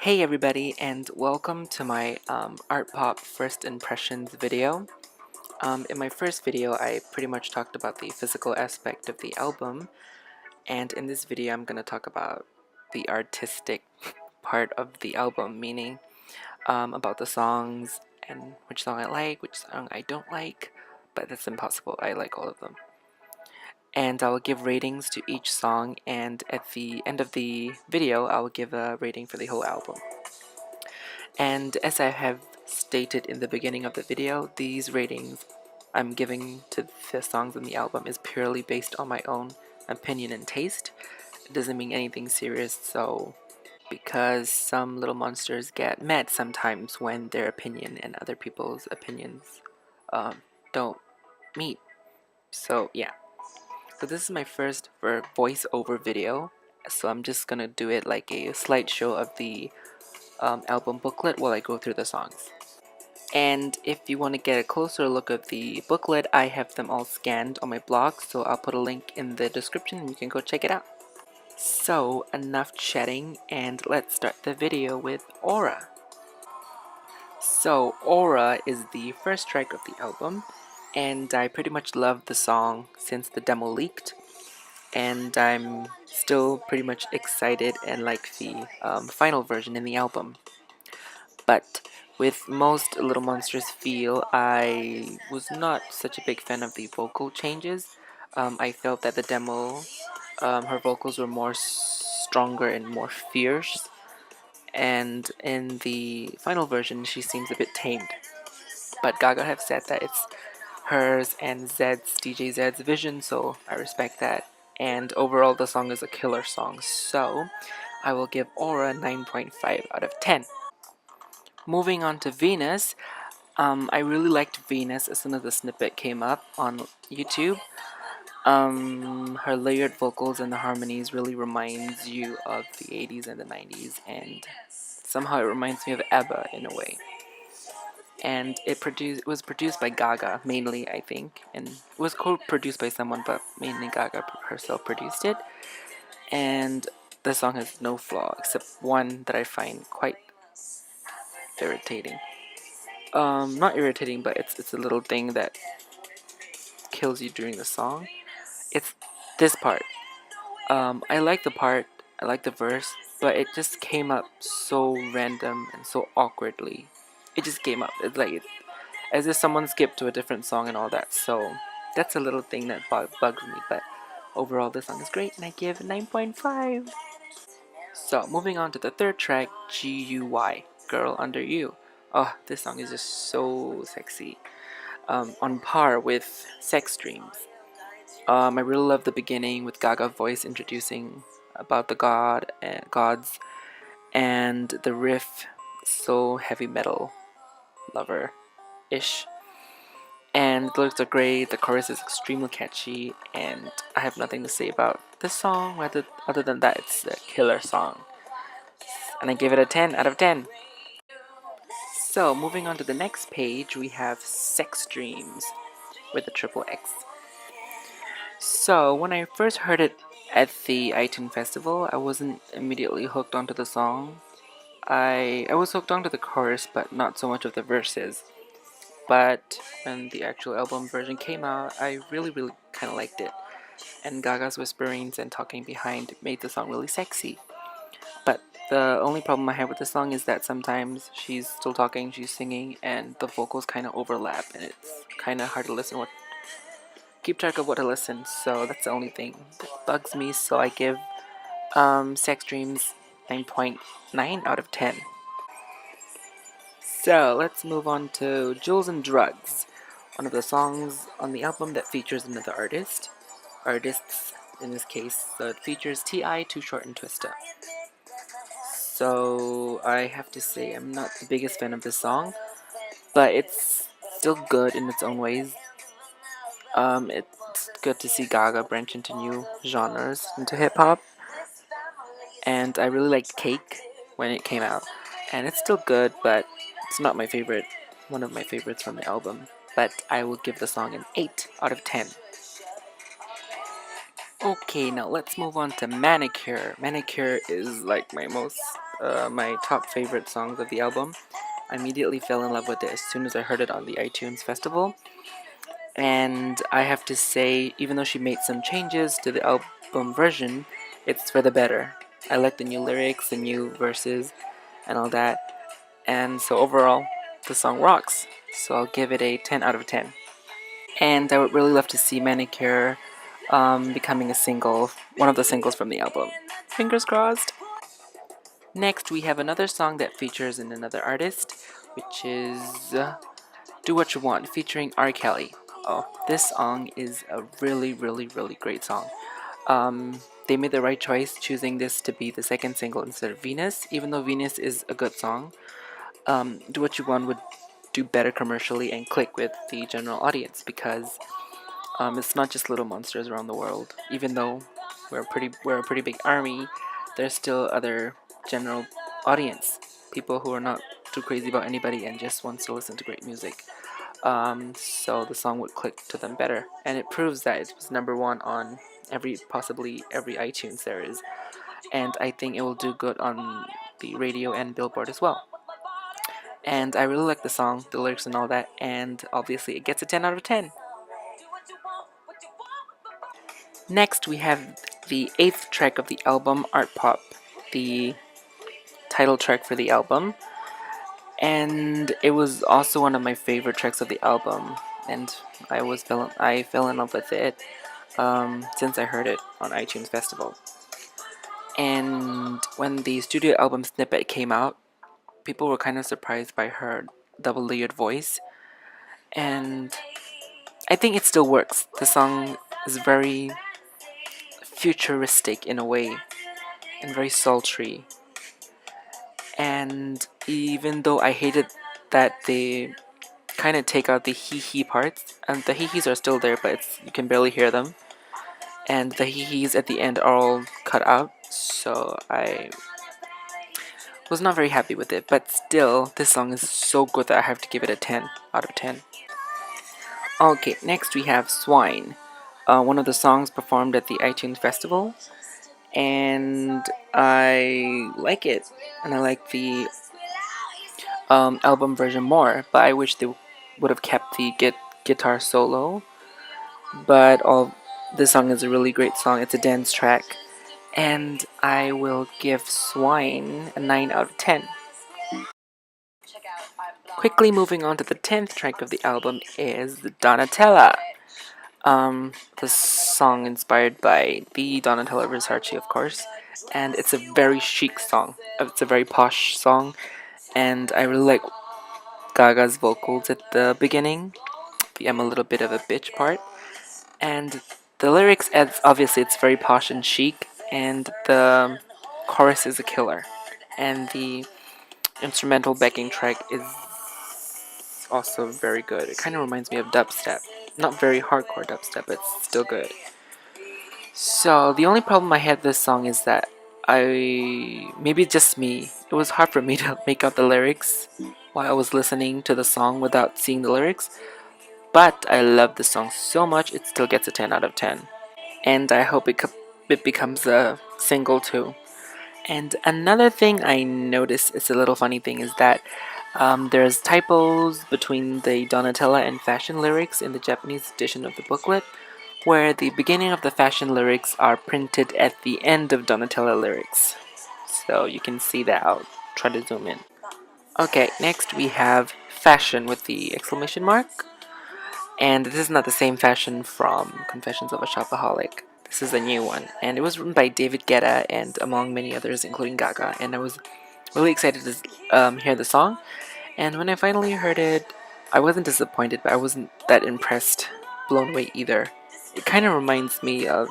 Hey everybody, and welcome to my ARTPOP first impressions video. In my first video, I pretty much talked about the physical aspect of the album, and in this video I'm going to talk about the artistic part of the album, meaning about the songs and which song I like, which song I don't like, but that's impossible, I like all of them. And I will give ratings to each song, and at the end of the video, I will give a rating for the whole album. And as I have stated in the beginning of the video, these ratings I'm giving to the songs in the album is purely based on my own opinion and taste. It doesn't mean anything serious, so because some little monsters get mad sometimes when their opinion and other people's opinions don't meet. So yeah. So this is my first voiceover video, so I'm just gonna do it like a slideshow of the album booklet while I go through the songs. And if you want to get a closer look at the booklet, I have them all scanned on my blog, so I'll put a link in the description and you can go check it out. So enough chatting, and let's start the video with Aura. So Aura is the first track of the album, and I pretty much loved the song since the demo leaked, and I'm still pretty much excited and like the final version in the album. But with most Little Monsters feel, I was not such a big fan of the vocal changes. I felt that the demo, her vocals were more stronger and more fierce, and in the final version, she seems a bit tamed. But Gaga have said that it's hers and DJ Zed's vision, so I respect that. And overall, the song is a killer song, so I will give Aura 9.5 out of 10. Moving on to Venus, I really liked Venus as soon as the snippet came up on YouTube. Her layered vocals and the harmonies really reminds you of the 80s and the 90s, and somehow it reminds me of ABBA in a way. And it was produced by Gaga mainly, I think, and it was co-produced by someone, but mainly Gaga herself produced it. And the song has no flaw except one that I find quite irritating. Not irritating, but it's a little thing that kills you during the song. It's this part. I like the part, I like the verse, but it just came up so random and so awkwardly. It just came up. It's like as if someone skipped to a different song and all that. So that's a little thing that bugs me. But overall, the song is great, and I give 9.5. So moving on to the third track, GUY, Girl Under You. Oh, this song is just so sexy. On par with Sex Dreams. I really love the beginning with Gaga voice introducing about the gods, and the riff, so heavy metal lover-ish. And the lyrics are great, the chorus is extremely catchy, and I have nothing to say about this song other than that it's a killer song. And I give it a 10 out of 10. So moving on to the next page, we have Sex Dreams with a triple X. So when I first heard it at the iTunes Festival, I wasn't immediately hooked onto the song. I was hooked onto the chorus, but not so much of the verses. But when the actual album version came out, I really kind of liked it. And Gaga's whisperings and talking behind made the song really sexy. But the only problem I have with the song is that sometimes she's still talking, she's singing, and the vocals kind of overlap, and it's kind of hard to keep track of what to listen. So that's the only thing that bugs me. So I give Sex Dreams 9.9 out of 10. So let's move on to Jewels and Drugs, one of the songs on the album that features another artists in this case. So it features T.I., Too Short, and Twista. So I have to say I'm not the biggest fan of this song, but it's still good in its own ways. It's good to see Gaga branch into new genres, into hip hop, and I really liked Cake when it came out, and it's still good, but it's not my favorite, one of my favorites from the album. But I will give the song an 8 out of 10. Okay, now let's move on to Manicure. Manicure is like my most my top favorite songs of the album. I immediately fell in love with it as soon as I heard it on the iTunes Festival. And I have to say, even though she made some changes to the album version, it's for the better. I like the new lyrics, the new verses, and all that. And so overall, the song rocks. So I'll give it a 10 out of 10. And I would really love to see Manicure becoming a single, one of the singles from the album. Fingers crossed. Next, we have another song that features in another artist, which is Do What You Want, featuring R. Kelly. Oh, this song is a really, really, really great song. They made the right choice choosing this to be the second single instead of Venus, even though Venus is a good song. Do What You Want would do better commercially and click with the general audience because it's not just little monsters around the world. Even though we're a pretty big army, there's still other general audience, people who are not too crazy about anybody and just wants to listen to great music. So the song would click to them better, and it proves that it was number one on possibly every iTunes there is, and I think it will do good on the radio and Billboard as well. And I really like the song, the lyrics and all that, and obviously it gets a 10 out of 10. Next, we have the 8th track of the album, Art Pop, the title track for the album. And it was also one of my favorite tracks of the album, and I fell in love with it since I heard it on iTunes Festival. And when the studio album snippet came out, people were kind of surprised by her double layered voice, and I think it still works. The song is very futuristic in a way and very sultry. And even though I hated that they kind of take out the hee hee parts, and the hee hees are still there, but you can barely hear them, and the hee hees at the end are all cut out, so I was not very happy with it. But still, this song is so good that I have to give it a 10 out of 10. Okay, next we have Swine, one of the songs performed at the iTunes Festival, and I like it, and I like the album version more, but I wish they would have kept the guitar solo. But this song is a really great song. It's a dance track, and I will give Swine a 9 out of 10. Quickly moving on to the 10th track of the album is Donatella. The song inspired by the Donatella Versace, of course, and it's a very chic song. It's a very posh song, and I really like Gaga's vocals at the beginning. The I'm a little bit of a bitch part, and the lyrics, obviously it's very posh and chic, and the chorus is a killer, and the instrumental backing track is also very good. It kind of reminds me of dubstep. Not very hardcore dubstep, but it's still good. So the only problem I had with this song is that maybe just me, it was hard for me to make out the lyrics while I was listening to the song without seeing the lyrics. But I love the song so much, it still gets a 10 out of 10. And I hope it becomes a single too. And another thing I noticed is a little funny thing is that there's typos between the Donatella and Fashion lyrics in the Japanese edition of the booklet, where the beginning of the Fashion lyrics are printed at the end of Donatella lyrics. So you can see that. I'll try to zoom in. Okay, next we have Fashion with the exclamation mark. And this is not the same Fashion from Confessions of a Shopaholic. This is a new one, and it was written by David Guetta and among many others, including Gaga. And I was really excited to hear the song. And when I finally heard it, I wasn't disappointed, but I wasn't that impressed, blown away either. It kind of reminds me of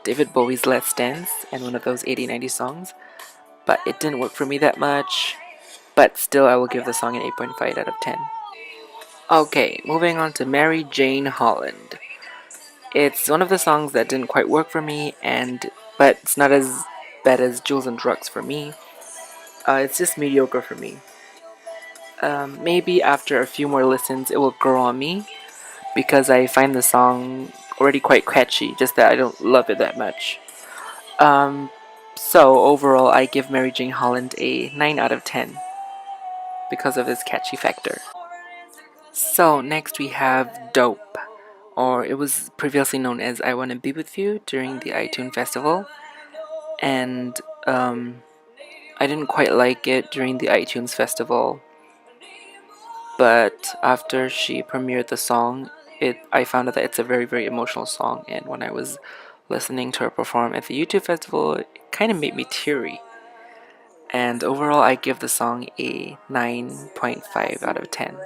David Bowie's Let's Dance and one of those 80-90 songs, but it didn't work for me that much. But still, I will give the song an 8.5 out of 10. Okay, moving on to Mary Jane Holland. It's one of the songs that didn't quite work for me, but it's not as bad as Jewels and Drugs for me. It's just mediocre for me. Maybe after a few more listens, it will grow on me because I find the song already quite catchy, just that I don't love it that much. So overall, I give Mary Jane Holland a 9 out of 10 because of its catchy factor. So next we have Dope, or it was previously known as I Wanna Be With You during the iTunes Festival, and I didn't quite like it during the iTunes Festival, but after she premiered the song, I found out that it's a very, very emotional song, and when I was listening to her perform at the YouTube Festival, it kind of made me teary. And overall, I give the song a 9.5 out of 10.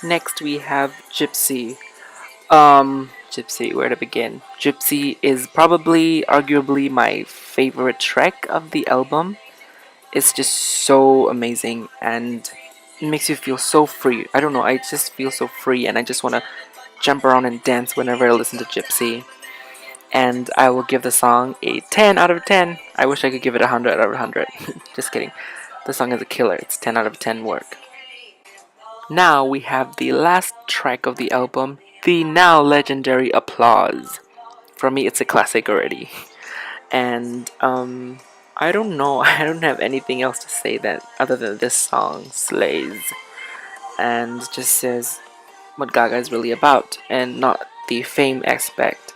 Next, we have Gypsy. Gypsy, where to begin? Gypsy is probably, arguably, my favorite track of the album. It's just so amazing and it makes you feel so free. I don't know, I just feel so free and I just want to jump around and dance whenever I listen to Gypsy. And I will give the song a 10 out of 10. I wish I could give it 100 out of 100. Just kidding. The song is a killer. It's 10 out of 10 work. Now we have the last track of the album, the now legendary Applause. For me, it's a classic already. And I don't know. I don't have anything else to say that other than this song slays and just says what Gaga is really about, and not the fame aspect,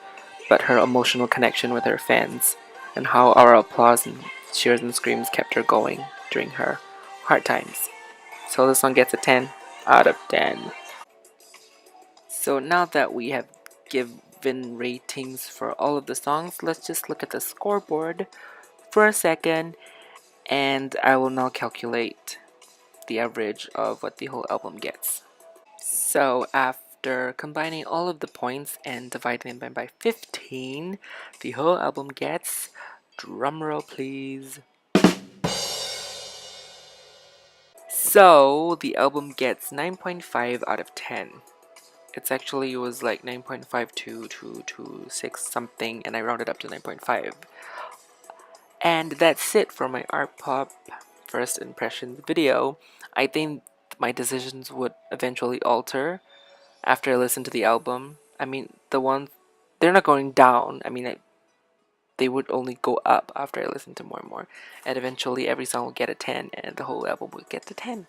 but her emotional connection with her fans, and how our applause and cheers and screams kept her going during her hard times. So this song gets a 10 out of 10. So now that we have given ratings for all of the songs, let's just look at the scoreboard for a second, and I will now calculate the average of what the whole album gets. So after combining all of the points and dividing them by 15, the whole album gets, drumroll please. So the album gets 9.5 out of 10. It was like 9.52 to 6 something, and I rounded up to 9.5. And that's it for my art pop first impressions video. I think my decisions would eventually alter after I listen to the album. I mean, they're not going down. I mean, they would only go up after I listen to more and more. And eventually every song will get a 10 and the whole album will get to 10.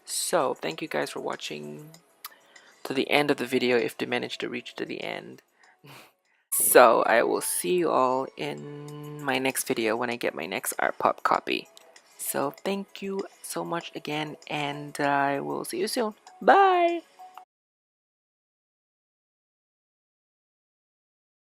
So, thank you guys for watching to the end of the video if they manage to reach to the end. So, I will see you all in my next video when I get my next art pop copy. So, thank you so much again, and I will see you soon. Bye!